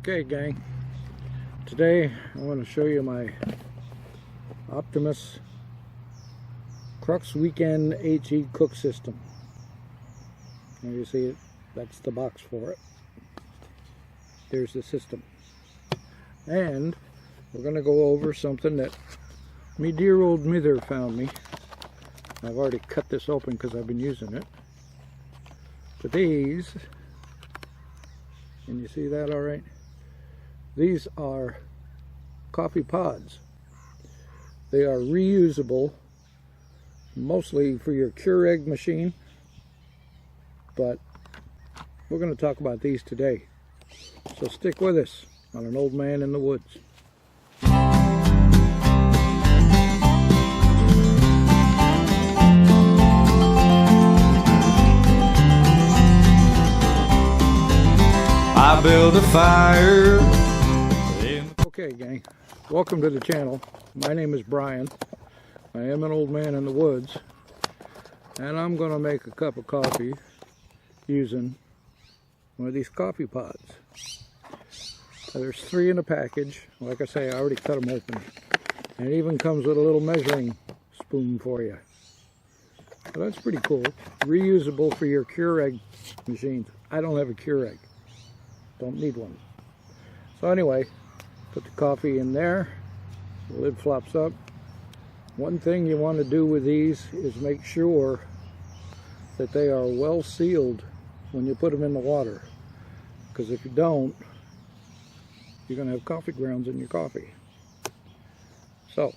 Okay, gang, today I want to show you my Optimus Crux Weekend HE cook system. Now you see it, that's the box for it. There's the system. And we're going to go over something that me dear old mither found me. I've already cut this open because I've been using it. But these, can you see that all right? These are coffee pods. They are reusable, mostly for your Keurig machine, but we're going to talk about these today. So stick with us on An Old Man in the Woods. I build a fire. Okay, gang, welcome to the channel. My name is Brian. I am an old man in the woods, and I'm going to make a cup of coffee using one of these coffee pods. There's 3 in a package. Like I say, I already cut them open. And it even comes with a little measuring spoon for you. So that's pretty cool. Reusable for your Keurig machines. I don't have a Keurig. Don't need one. So anyway, put the coffee in there. The lid flops up. One thing you want to do with these is make sure that they are well sealed when you put them in the water. Because if you don't, you're going to have coffee grounds in your coffee. So,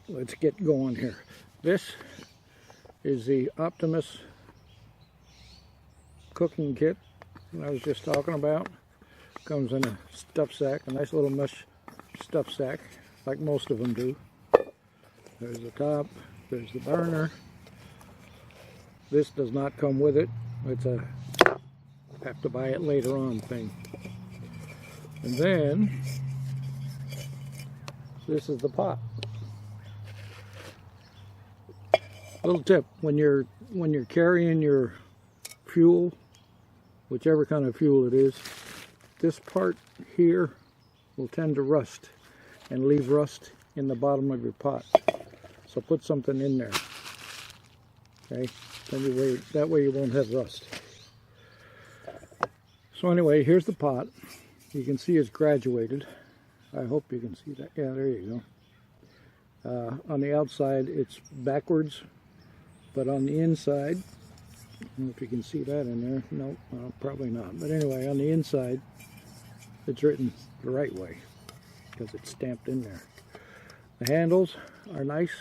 let's get going here. This is the Optimus cooking kit that I was just talking about. Comes in a stuff sack, a nice little mesh stuff sack, like most of them do. There's the top, there's the burner. This does not come with it. It's a have to buy it later on thing. And then this is the pot. Little tip: when you're carrying your fuel, whichever kind of fuel it is, this part here will tend to rust and leave rust in the bottom of your pot. So put something in there. Okay, that way you won't have rust. So anyway, here's the pot. You can see it's graduated. I hope you can see that. Yeah, there you go. On the outside it's backwards, but on the inside, I don't know if you can see that in there. No, well, probably not. But anyway, on the inside, it's written the right way because it's stamped in there. The handles are nice.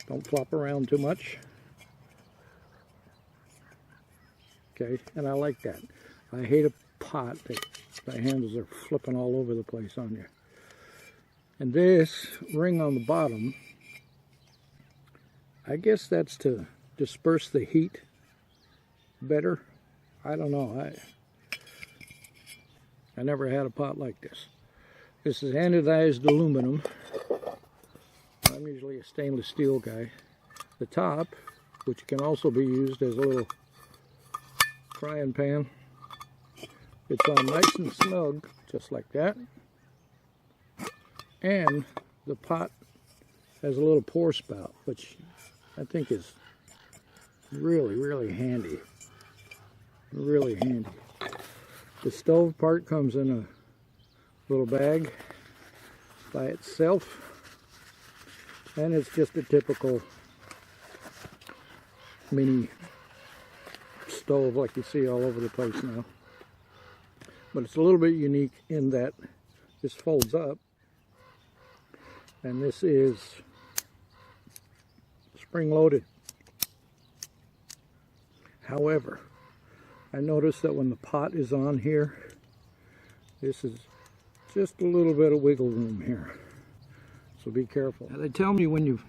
Don't flop around too much. Okay, and I like that. I hate a pot that the handles are flipping all over the place on you. And this ring on the bottom, I guess that's to disperse the heat better. I don't know. I never had a pot like this. This is anodized aluminum. I'm usually a stainless steel guy. The top, which can also be used as a little frying pan, it's on nice and snug, just like that. And the pot has a little pour spout, which I think is really, really handy. Really handy. The stove part comes in a little bag by itself, and it's just a typical mini stove like you see all over the place now. But it's a little bit unique in that this folds up, and this is spring-loaded. However, I noticed that when the pot is on here, this is just a little bit of wiggle room here. So be careful. Now, they tell me when you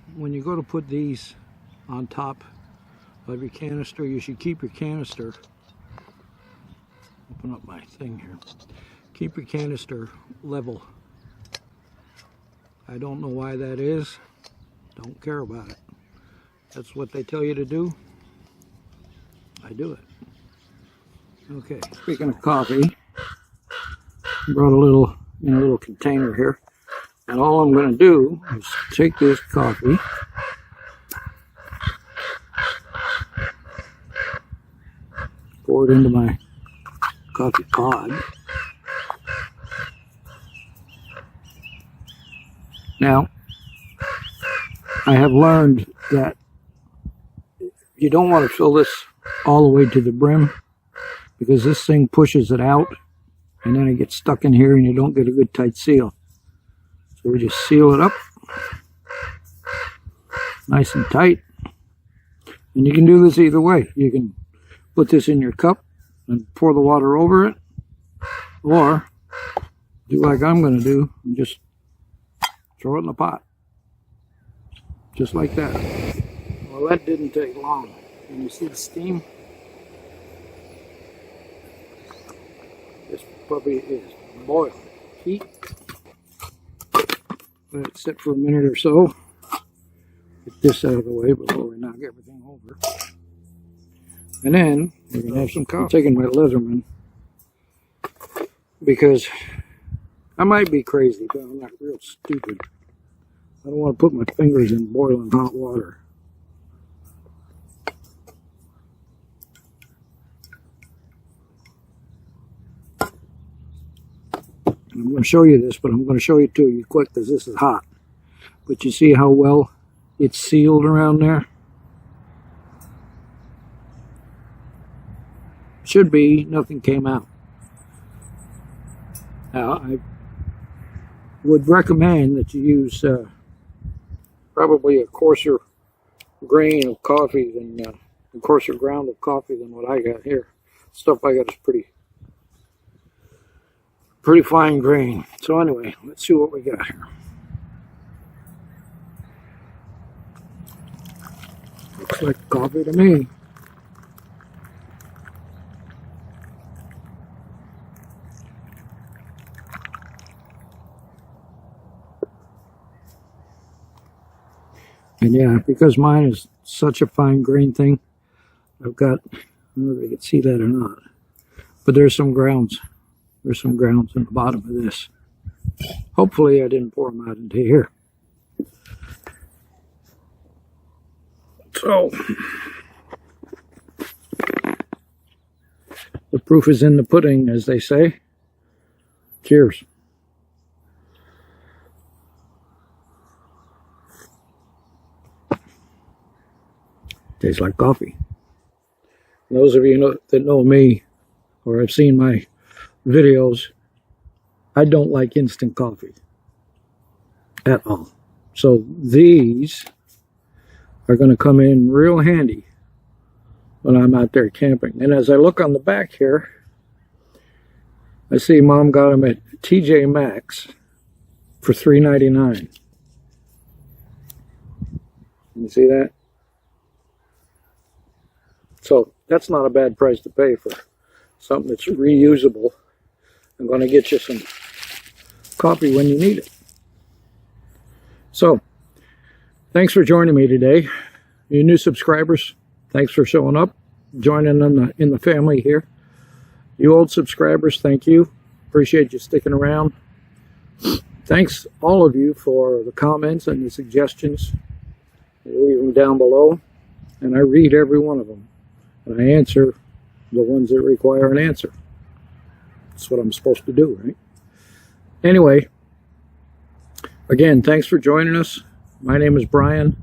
go to put these on top of your canister, you should keep your canister, open up my thing here, keep your canister level. I don't know why that is. Don't care about it. That's what they tell you to do. I do it. Okay, speaking of coffee, brought a little in a little container here. And all I'm going to do is take this coffee, pour it into my coffee pod. Now, I have learned that you don't want to fill this all the way to the brim because this thing pushes it out and then it gets stuck in here and you don't get a good tight seal. So we just seal it up nice and tight. And you can do this either way. You can put this in your cup and pour the water over it, or do like I'm going to do and just throw it in the pot. Just like that. Well, that didn't take long. Can you see the steam? This puppy is boiling. Heat. Let it sit for a minute or so. Get this out of the way before we knock everything over. And then we're going to have some coffee. I'm taking my Leatherman because I might be crazy, but I'm not real stupid. I don't want to put my fingers in boiling hot water. I'm going to show you this, but I'm going to show you to you quick because this is hot. But you see how well it's sealed around there? Should be, nothing came out. Now, I would recommend that you use probably a coarser grain of coffee than a coarser ground of coffee than what I got here. Stuff I got is pretty fine grain. So anyway, let's see what we got here. Looks like coffee to me. And yeah, because mine is such a fine grain thing, I've got, I don't know if you can see that or not, but there's some grounds. There's some grounds in the bottom of this. Hopefully I didn't pour them out into here. So, the proof is in the pudding, as they say. Cheers. Tastes like coffee. Those of you that know me or have seen my videos, I don't like instant coffee at all. So these are going to come in real handy when I'm out there camping. And as I look on the back here, I see Mom got them at TJ Maxx for $3.99. You see that? So that's not a bad price to pay for something that's reusable and going to get you some coffee when you need it. So, thanks for joining me today. You new subscribers, thanks for showing up, joining in the family here. You old subscribers, thank you. Appreciate you sticking around. Thanks all of you for the comments and the suggestions. You leave them down below, and I read every one of them. And I answer the ones that require an answer. That's what I'm supposed to do, right? Anyway, again, thanks for joining us. My name is Brian.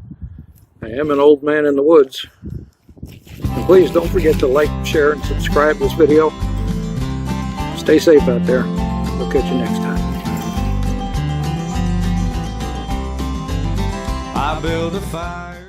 I am an old man in the woods. And please don't forget to like, share, and subscribe this video. Stay safe out there. We'll catch you next time. I build a fire.